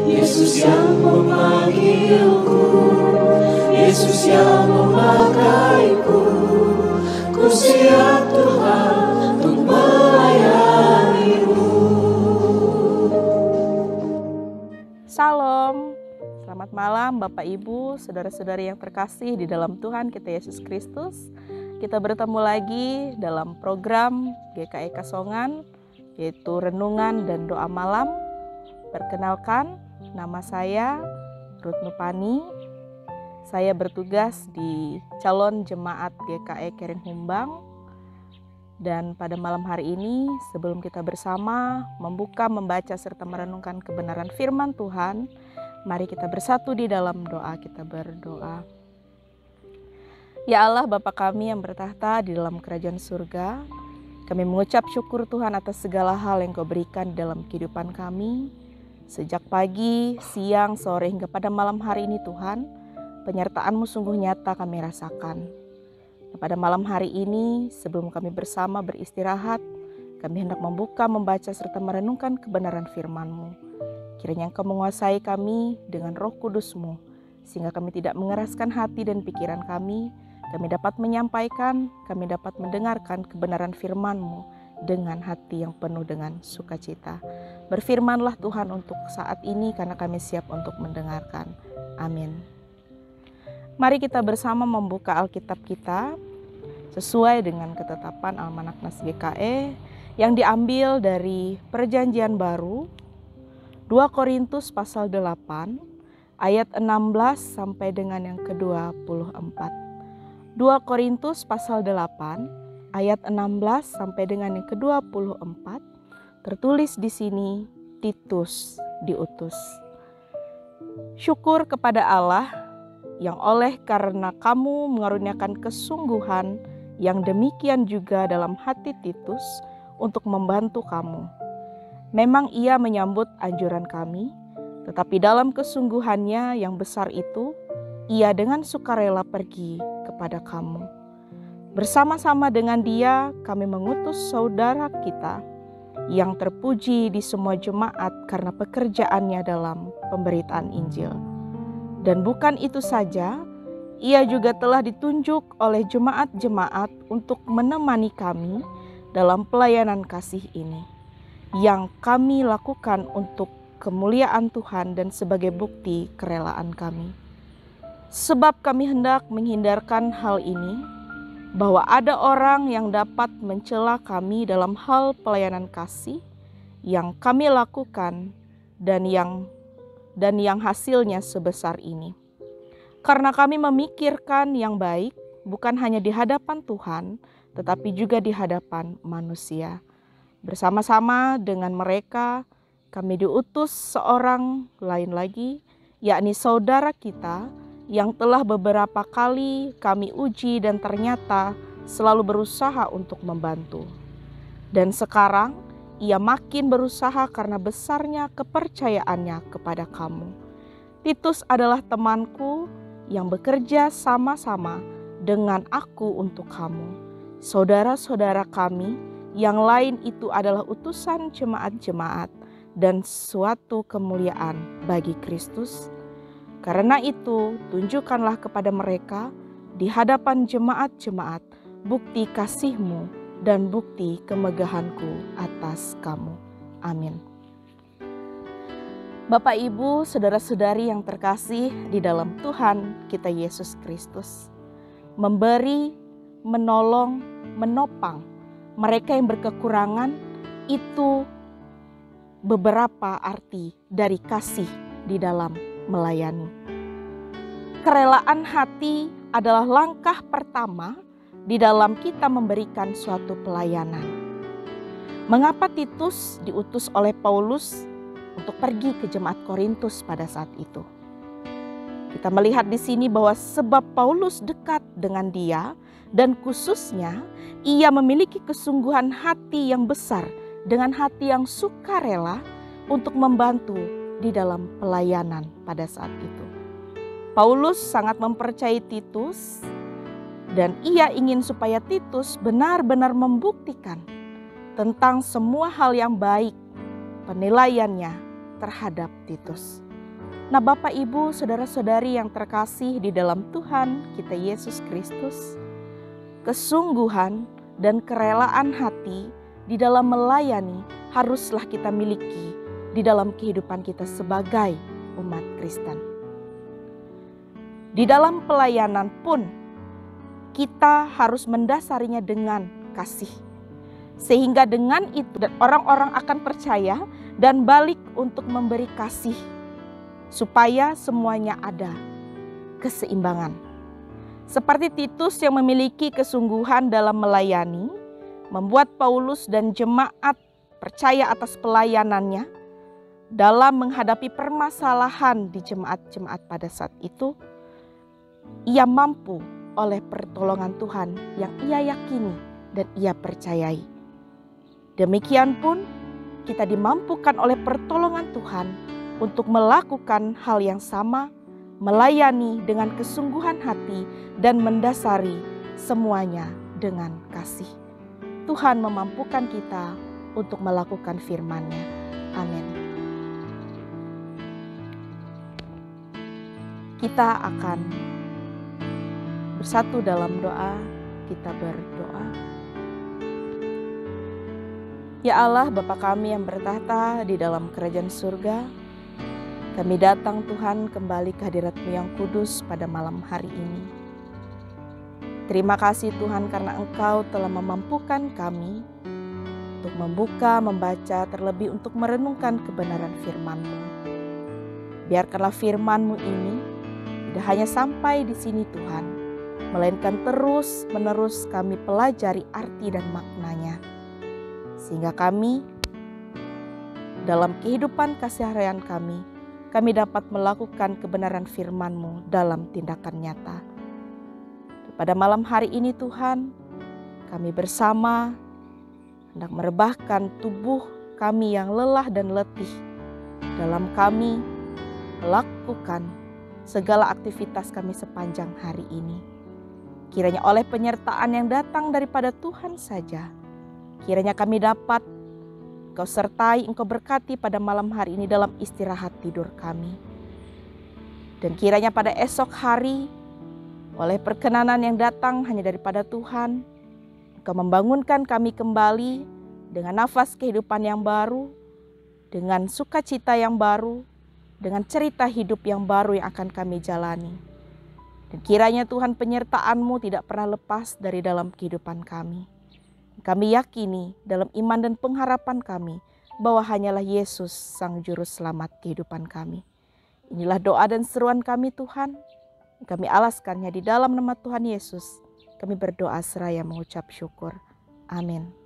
Yesus yang memanggilku, Yesus yang memakaiku, ku siap Tuhan untuk melayani-Mu. Salam, selamat malam Bapak Ibu, saudara-saudari yang terkasih di dalam Tuhan kita Yesus Kristus. Kita bertemu lagi dalam program GKI Kasongan, yaitu Renungan dan Doa Malam. Perkenalkan, nama saya Ruth Nupani. Saya bertugas di calon jemaat GKI Kering Humbang. Dan pada malam hari ini, sebelum kita bersama membaca serta merenungkan kebenaran firman Tuhan, mari kita bersatu di dalam doa. Kita berdoa. Ya Allah, Bapa kami yang bertahta di dalam kerajaan surga, kami mengucap syukur Tuhan atas segala hal yang Kau berikan dalam kehidupan kami. Sejak pagi, siang, sore hingga pada malam hari ini Tuhan, penyertaan-Mu sungguh nyata kami rasakan. Pada malam hari ini, sebelum kami bersama beristirahat, kami hendak membaca serta merenungkan kebenaran firman-Mu. Kiranya Engkau menguasai kami dengan Roh Kudus-Mu, sehingga kami tidak mengeraskan hati dan pikiran kami dapat menyampaikan, kami dapat mendengarkan kebenaran firman-Mu dengan hati yang penuh dengan sukacita. Berfirmanlah Tuhan untuk saat ini, karena kami siap untuk mendengarkan. Amin. Mari kita bersama membuka Alkitab kita sesuai dengan ketetapan Almanak Nas GKE yang diambil dari Perjanjian Baru 2 Korintus pasal 8 ayat 16 sampai dengan yang ke-24. 2 Korintus pasal 8 ayat 16 sampai dengan yang ke-24 tertulis di sini, Titus diutus. Syukur kepada Allah yang oleh karena kamu mengaruniakan kesungguhan yang demikian juga dalam hati Titus untuk membantu kamu. Memang ia menyambut anjuran kami, tetapi dalam kesungguhannya yang besar itu, ia dengan sukarela pergi kepada kamu. Bersama-sama dengan dia kami mengutus saudara kita yang terpuji di semua jemaat karena pekerjaannya dalam pemberitaan Injil. Dan bukan itu saja, ia juga telah ditunjuk oleh jemaat-jemaat untuk menemani kami dalam pelayanan kasih ini, yang kami lakukan untuk kemuliaan Tuhan dan sebagai bukti kerelaan kami. Sebab kami hendak menghindarkan hal ini, bahwa ada orang yang dapat mencela kami dalam hal pelayanan kasih yang kami lakukan dan yang hasilnya sebesar ini. Karena kami memikirkan yang baik bukan hanya di hadapan Tuhan, tetapi juga di hadapan manusia. Bersama-sama dengan mereka, kami diutus seorang lain lagi, yakni saudara kita yang telah beberapa kali kami uji dan ternyata selalu berusaha untuk membantu. Dan sekarang ia makin berusaha karena besarnya kepercayaannya kepada kamu. Titus adalah temanku yang bekerja sama-sama dengan aku untuk kamu. Saudara-saudara kami yang lain itu adalah utusan jemaat-jemaat dan suatu kemuliaan bagi Kristus. Karena itu, tunjukkanlah kepada mereka di hadapan jemaat-jemaat bukti kasih-Mu dan bukti kemegahanku atas kamu. Amin. Bapak, Ibu, saudara-saudari yang terkasih di dalam Tuhan kita Yesus Kristus, memberi, menolong, menopang mereka yang berkekurangan itu beberapa arti dari kasih di dalam melayani. Kerelaan hati adalah langkah pertama di dalam kita memberikan suatu pelayanan. Mengapa Titus diutus oleh Paulus untuk pergi ke jemaat Korintus pada saat itu? Kita melihat di sini bahwa sebab Paulus dekat dengan dia dan khususnya ia memiliki kesungguhan hati yang besar dengan hati yang sukarela untuk membantu di dalam pelayanan pada saat itu. Paulus sangat mempercayai Titus dan ia ingin supaya Titus benar-benar membuktikan tentang semua hal yang baik penilaiannya terhadap Titus. Nah, Bapak, Ibu, saudara-saudari yang terkasih di dalam Tuhan kita Yesus Kristus, kesungguhan dan kerelaan hati di dalam melayani haruslah kita miliki di dalam kehidupan kita sebagai umat Kristen. Di dalam pelayanan pun kita harus mendasarinya dengan kasih. Sehingga dengan itu orang-orang akan percaya dan balik untuk memberi kasih. Supaya semuanya ada keseimbangan. Seperti Titus yang memiliki kesungguhan dalam melayani, membuat Paulus dan jemaat percaya atas pelayanannya dalam menghadapi permasalahan di jemaat-jemaat pada saat itu. Ia mampu oleh pertolongan Tuhan yang ia yakini dan ia percayai. Demikian pun kita dimampukan oleh pertolongan Tuhan untuk melakukan hal yang sama, melayani dengan kesungguhan hati dan mendasari semuanya dengan kasih. Tuhan memampukan kita untuk melakukan firman-Nya. Amin. Kita akan bersatu dalam doa, kita berdoa. Ya Allah, Bapa kami yang bertahta di dalam kerajaan surga, kami datang Tuhan kembali ke hadirat-Mu yang kudus pada malam hari ini. Terima kasih Tuhan karena Engkau telah memampukan kami untuk membuka, membaca, terlebih untuk merenungkan kebenaran firman-Mu. Biarkanlah firman-Mu ini tidak hanya sampai di sini Tuhan, melainkan terus-menerus kami pelajari arti dan maknanya. Sehingga kami dalam kehidupan keseharian kami dapat melakukan kebenaran firman-Mu dalam tindakan nyata. Pada malam hari ini Tuhan, kami bersama hendak merebahkan tubuh kami yang lelah dan letih dalam kami melakukan segala aktivitas kami sepanjang hari ini. Kiranya oleh penyertaan yang datang daripada Tuhan saja, kiranya kami dapat Engkau sertai, Engkau berkati pada malam hari ini dalam istirahat tidur kami. Dan kiranya pada esok hari, oleh perkenanan yang datang hanya daripada Tuhan, Engkau membangunkan kami kembali dengan nafas kehidupan yang baru, dengan sukacita yang baru, dengan cerita hidup yang baru yang akan kami jalani. Dan kiranya Tuhan penyertaan-Mu tidak pernah lepas dari dalam kehidupan kami. Kami yakini dalam iman dan pengharapan kami bahwa hanyalah Yesus Sang Juru Selamat kehidupan kami. Inilah doa dan seruan kami Tuhan. Kami alaskannya di dalam nama Tuhan Yesus. Kami berdoa seraya mengucap syukur. Amin.